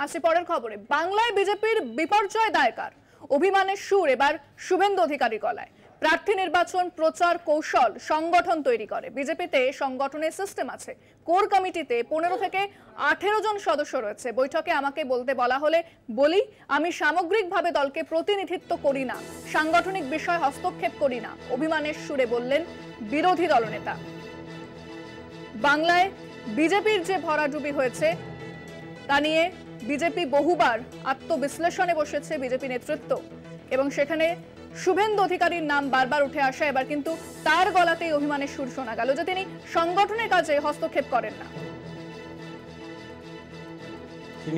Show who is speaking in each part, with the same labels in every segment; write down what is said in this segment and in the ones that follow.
Speaker 1: আসছে পরের খবরে। বাংলায় বিজেপির বিপর্যয় দায়কার, অভিমানের সুর এবার শুভেন্দু অধিকারী গলায়। প্রার্থী নির্বাচন, প্রচার কৌশল, সংগঠন তৈরি করে। বিজেপিতে সংগঠনের সিস্টেম আছে। কোর কমিটিতে 15 থেকে 18 জন সদস্য রয়েছে। বৈঠকে আমাকে বলতে বলা হলে বলি, আমি সামগ্রিকভাবে দলকে প্রতিনিধিত্ব করি না, সাংগঠনিক বিষয় হস্তক্ষেপ করি না, অভিমানের সুরে বললেন বিরোধী দলনেতা। বাংলায় বিজেপির যে ভরাডুবি হয়েছে তা নিয়ে বিজেপি বহুবার আত্মবিশ্লেষণে বসেছে বিজেপি নেতৃত্ব, এবং সেখানে শুভেন্দু অধিকারীর নাম বারবার উঠে আসে। এবার কিন্তু তার গলাতেই অভিমানের সুর শোনা গেল যে তিনি সংগঠনের কাজে হস্তক্ষেপ করেন না।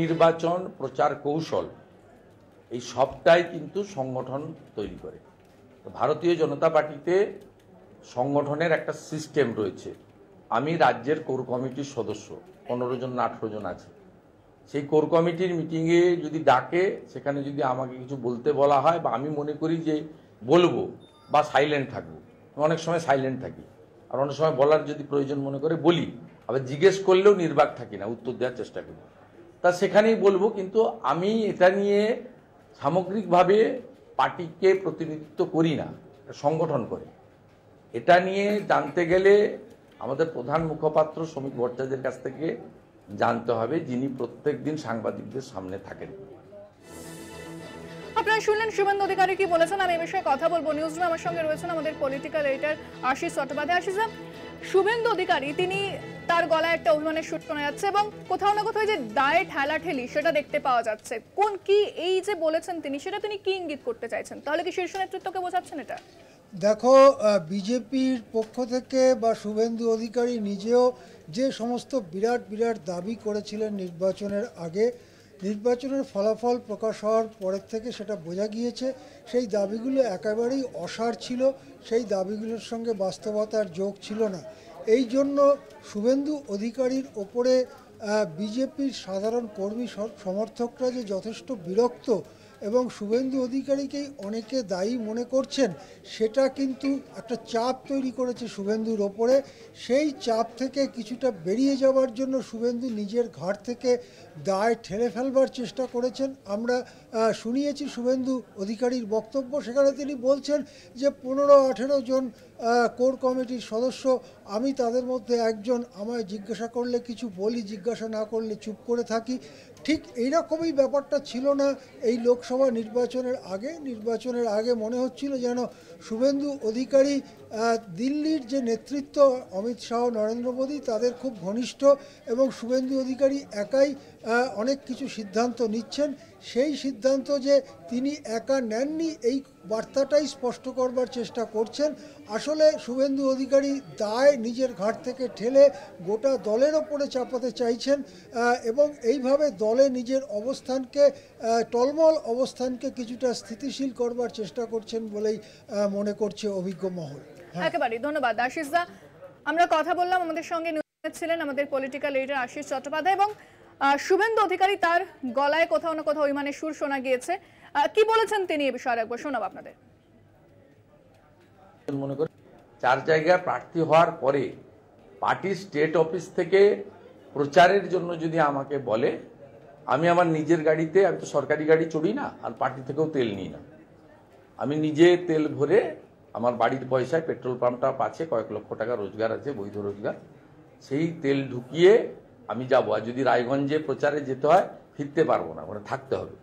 Speaker 2: নির্বাচন, প্রচার কৌশল, এই সবটাই কিন্তু সংগঠন তৈরি করে। ভারতীয় জনতা পার্টিতে সংগঠনের একটা সিস্টেম রয়েছে। আমি রাজ্যের কোর কমিটির সদস্য, 15 জন না 18 জন আছে। সেই কোর কমিটির মিটিংয়ে যদি ডাকে, সেখানে যদি আমাকে কিছু বলতে বলা হয় বা আমি মনে করি যে বলবো বা সাইলেন্ট থাকবো, অনেক সময় সাইলেন্ট থাকি, আর অনেক সময় বলার যদি প্রয়োজন মনে করে বলি, আবার জিজ্ঞেস করলেও নির্বাক থাকি না, উত্তর দেওয়ার চেষ্টা করি। তা সেখানেই বলবো, কিন্তু আমি এটা নিয়ে সামগ্রিকভাবে পার্টিকে প্রতিনিধিত্ব করি না, সংগঠন করে। এটা নিয়ে জানতে গেলে আমাদের প্রধান মুখপাত্র শ্রমিক ভট্টাচার্যের কাছ থেকে জানতে হবে, যিনি প্রত্যেক দিন সাংবাদিকদের সামনে থাকেন।
Speaker 1: আপনারা শুনলেন শুভেন্দু অধিকারী কি বলেছেন। আমি এই বিষয়ে কথা বলবো। নিউজরুমে আমার সঙ্গে রয়েছেন আমাদের পলিটিক্যাল এডিটর আশিস চট্টোপাধ্যায়। আশিস, শুভেন্দু অধিকারী তিনি তার গলায় একটা অভিমানের সুর শোনা যাচ্ছে, এবং কোথাও না কোথাও যে দায়ে ঠেলাঠেলি সেটা দেখতে পাওয়া যাচ্ছে। কোন কি এই যে বলেছেন তিনি, সেটা তিনি কি ইঙ্গিত করতে চাইছেন? তাহলে কি শীর্ষ নেতৃত্বকে বোঝাচ্ছেন এটা?
Speaker 3: দেখো, বিজেপির পক্ষ থেকে বা শুভেন্দু অধিকারী নিজেও যে সমস্ত বিরাট বিরাট দাবি করেছিলেন নির্বাচনের আগে, নির্বাচনের ফলাফল প্রকাশ হওয়ার পরের থেকে সেটা বোঝা গিয়েছে সেই দাবিগুলো একেবারেই অসার ছিল, সেই দাবিগুলোর সঙ্গে বাস্তবতার যোগ ছিল না। এই জন্য শুভেন্দু অধিকারীর ওপরে বিজেপির সাধারণ কর্মী সমর্থকরা যে যথেষ্ট বিরক্ত এবং শুভেন্দু অধিকারীকেই অনেকে দায়ী মনে করছেন, সেটা কিন্তু একটা চাপ তৈরি করেছে শুভেন্দুর ওপরে। সেই চাপ থেকে কিছুটা বেরিয়ে যাওয়ার জন্য শুভেন্দু নিজের ঘাট থেকে দায় ঠেলে ফেলবার চেষ্টা করেছেন। আমরা শুনিয়েছি শুভেন্দু অধিকারীর বক্তব্য, সেখানে তিনি বলছেন যে 15-18 জন কোর কমিটির সদস্য, আমি তাদের মধ্যে একজন, আমায় জিজ্ঞাসা করলে কিছু বলি, জিজ্ঞাসা না করলে চুপ করে থাকি। ঠিক এইরকমই ব্যাপারটা ছিল না এই লোকসভা নির্বাচনের আগে। নির্বাচনের আগে মনে হচ্ছিল যেন শুভেন্দু অধিকারী দিল্লির যে নেতৃত্ব, অমিত শাহ, নরেন্দ্র মোদী, তাদের খুব ঘনিষ্ঠ, এবং শুভেন্দু অধিকারী একাই অনেক কিছু সিদ্ধান্ত নিচ্ছেন। সেই সিদ্ধান্ত যে তিনি একা নেননি, এই বার্তাটাই স্পষ্ট করবার চেষ্টা করছেন। আসলে শুভেন্দু অধিকারী দায় নিজের ঘাট থেকে ঠেলে গোটা দলের ওপরে চাপাতে চাইছেন, এবং এইভাবে দলে নিজের অবস্থানকে, টলমল অবস্থানকে কিছুটা স্থিতিশীল করবার চেষ্টা করছেন বলেই মনে করছে অভিজ্ঞ মহল।
Speaker 1: একেবারেই ধন্যবাদ আশিস দা। আমরা কথা বললাম, আমাদের সঙ্গে ছিলেন আমাদের পলিটিক্যাল এডিটর আশিস চট্টোপাধ্যায়, এবং শুভেন্দু অধিকারী তার গলায় কোথাও না কোথাও অভিমানের সুর শোনা গিয়েছে। কি বলেছেন তিনি এ বিষয়ে একবার শোনাবো আপনাদের।
Speaker 2: মনে করি 4 জায়গায় প্রার্থী হওয়ার পরে পার্টি স্টেট অফিস থেকে প্রচারের জন্য যদি আমাকে বলে, আমি আমার নিজের গাড়িতে, আমি তো সরকারি গাড়ি চড়ি না, আর পার্টি থেকেও তেল নিই না, আমি নিজে তেল ভরে আমার বাড়ির পয়সায়, পেট্রোল পাম্পটা আছে, কয়েক লক্ষ টাকা রোজগার আছে, বৈধ রোজগার, সেই তেল ঢুকিয়ে আমি যাবো। আর যদি রায়গঞ্জে প্রচারে যেতে হয়, ফিরতে পারবো না, মানে থাকতে হবে,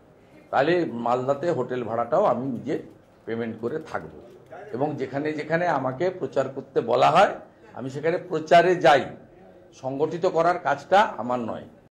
Speaker 2: তাহলে মালদাতে হোটেল ভাড়াটাও আমি নিজে পেমেন্ট করে থাকবো। এবং যেখানে যেখানে আমাকে প্রচার করতে বলা হয়, আমি সেখানে প্রচারে যাই। সংগঠিত করার কাজটা আমার নয়।